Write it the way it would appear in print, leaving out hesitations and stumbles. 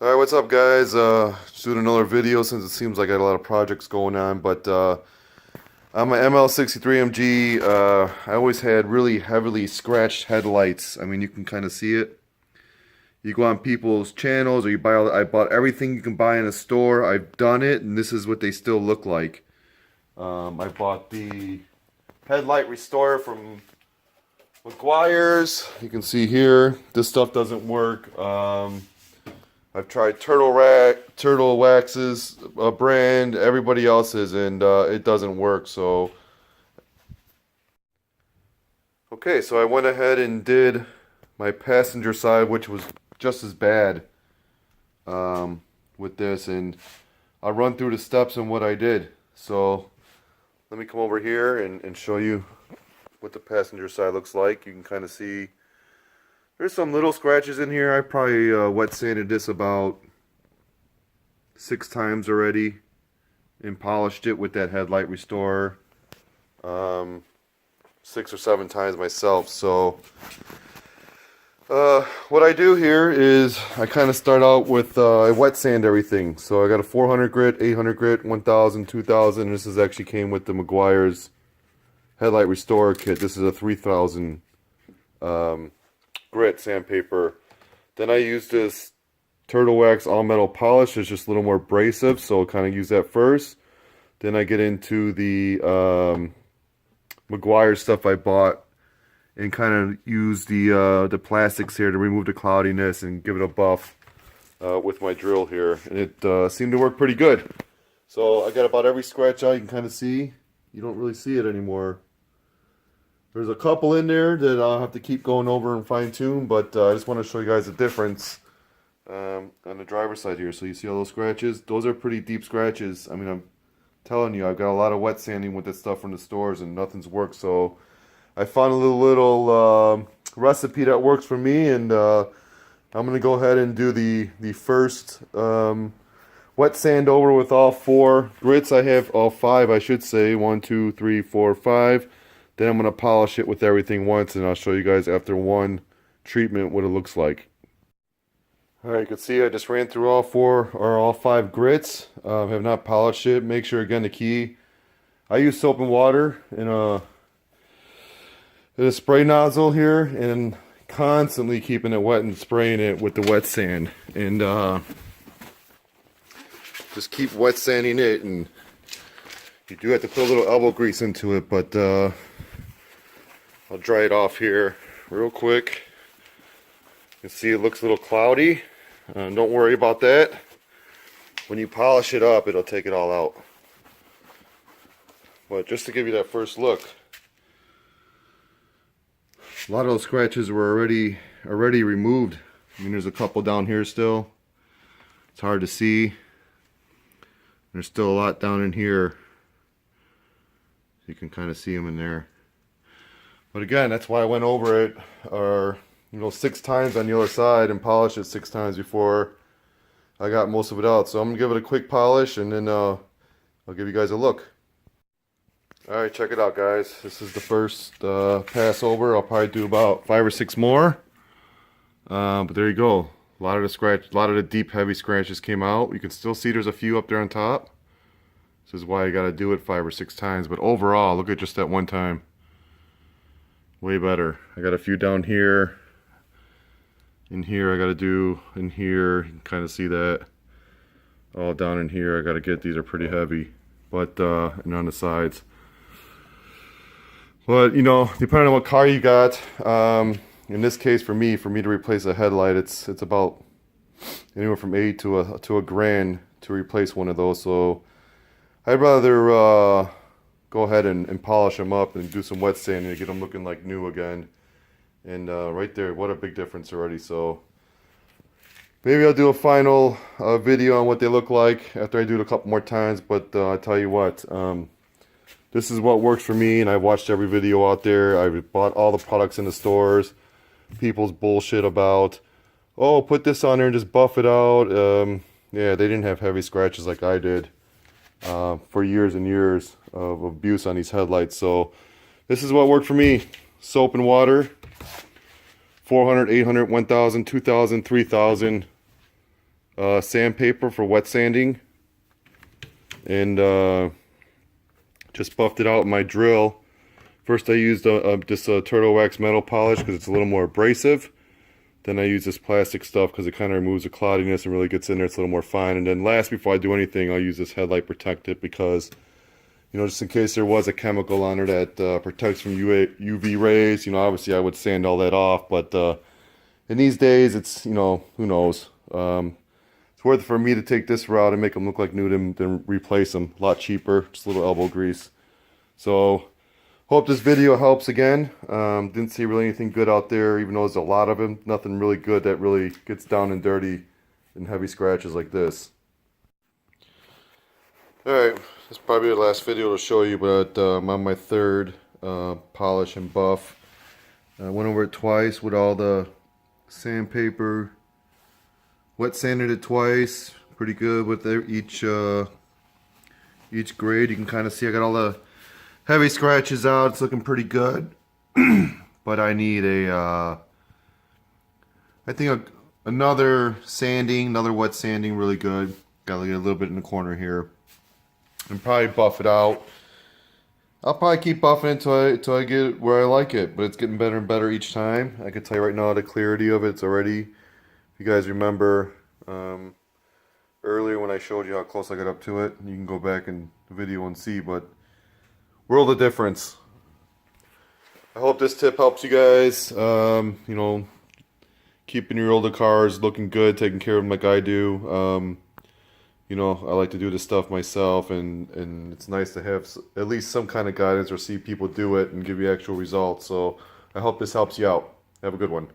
Alright, what's up guys? Just doing another video since it seems like I got a lot of projects going on, but on my ML63MG, I always had really heavily scratched headlights. I mean, you can kind of see it. You go on people's channels or you buy I bought everything you can buy in a store. I've done it and this is what they still look like. I bought the headlight restorer from McGuire's. You can see here, this stuff doesn't work. I've tried Turtle Wax's brand, everybody else's, and it doesn't work. So, okay, so I went ahead and did my passenger side, which was just as bad with this, and I'll run through the steps and what I did. So, let me come over here and show you what the passenger side looks like. You can kind of see there's some little scratches in here. I probably wet sanded this about 6 times already and polished it with that headlight restorer 6 or 7 times myself. So what I do here is I kind of start out with I wet sand everything. So I got a 400 grit, 800 grit, 1000, 2000. This is actually came with the McGuire's headlight restorer kit. This is a 3000 grit sandpaper. Then I use this Turtle Wax all metal polish. It's just a little more abrasive, so I'll kind of use that first. Then I get into the McGuire stuff I bought and kind of use the plastics here to remove the cloudiness and give it a buff with my drill here. And it seemed to work pretty good. So I got about every scratch out. You can kind of see. You don't really see it anymore. There's a couple in there that I'll have to keep going over and fine tune, but I just want to show you guys the difference on the driver's side here. So you see all those scratches? Those are pretty deep scratches. I mean, I'm telling you, I've got a lot of wet sanding with this stuff from the stores and nothing's worked. So I found a little recipe that works for me, and I'm going to go ahead and do the first wet sand over with all 4 grits. I have all 5, I should say. 1, 2, 3, 4, 5. Then I'm going to polish it with everything once, and I'll show you guys after one treatment what it looks like. Alright, you can see I just ran through all 4 or all 5 grits. Have not polished it. Make sure, again, the key, I use soap and water in a spray nozzle here, and constantly keeping it wet and spraying it with the wet sand. And just keep wet sanding it, and you do have to put a little elbow grease into it, but I'll dry it off here real quick. You can see it looks a little cloudy. Don't worry about that. When you polish it up, it'll take it all out. But just to give you that first look, a lot of those scratches were already removed. I mean, there's a couple down here still. It's hard to see. There's still a lot down in here. You can kind of see them in there. But again, that's why I went over it, or 6 times on the other side and polished it 6 times before I got most of it out. So I'm gonna give it a quick polish, and then I'll give you guys a look. All right, check it out, guys. This is the first pass over. I'll probably do about 5 or 6 more. But there you go. A lot of the deep, heavy scratches came out. You can still see there's a few up there on top. This is why I gotta do it 5 or 6 times. But overall, look at just that one time. Way better. I got a few down here. In here, I gotta do in here. You can kind of see that. All down in here, I gotta get. These are pretty heavy, but and on the sides. But depending on what car you got, in this case for me to replace a headlight, it's about anywhere from $8 to $1,000 to replace one of those. So I'd rather go ahead and polish them up and do some wet sanding to get them looking like new again. And right there, what a big difference already. So maybe I'll do a final video on what they look like after I do it a couple more times. But I tell you what, this is what works for me, and I've watched every video out there. I've bought all the products in the stores. People's bullshit about, oh, put this on there and just buff it out. Yeah, they didn't have heavy scratches like I did for years and years of abuse on these headlights. So this is what worked for me. Soap and water. 400, 800, 1000, 2000, 3000. sandpaper for wet sanding, and just buffed it out with my drill. First I used just a turtle wax metal polish because it's a little more abrasive. Then I use this plastic stuff because it kind of removes the cloudiness and really gets in there. It's a little more fine. And then last, before I do anything, I'll use this Headlight Protect-It because, you know, just in case there was a chemical on there that protects from UV rays. You know, obviously I would sand all that off, but in these days, it's, you know, who knows. It's worth it for me to take this route and make them look like new than replace them. A lot cheaper, just a little elbow grease. So, hope this video helps again. Didn't see really anything good out there, even though there's a lot of them. Nothing really good that really gets down and dirty and heavy scratches like this. Alright, this is probably the last video to show you, but I'm on my third polish and buff. I went over it twice with all the sandpaper. Wet sanded it twice. Pretty good with each grade. You can kind of see I got all the heavy scratches out. It's looking pretty good. But I need I think another sanding, another wet sanding, really good. Gotta get a little bit in the corner here. And probably buff it out. I'll probably keep buffing it until I get it where I like it. But it's getting better and better each time. I can tell you right now the clarity of it's already. If you guys remember earlier when I showed you how close I got up to it, you can go back in the video and see, but world of difference. I hope this tip helps you guys. You know, keeping your older cars looking good, taking care of them like I do. You know, I like to do this stuff myself, and it's nice to have at least some kind of guidance or see people do it and give you actual results. So I hope this helps you out. Have a good one.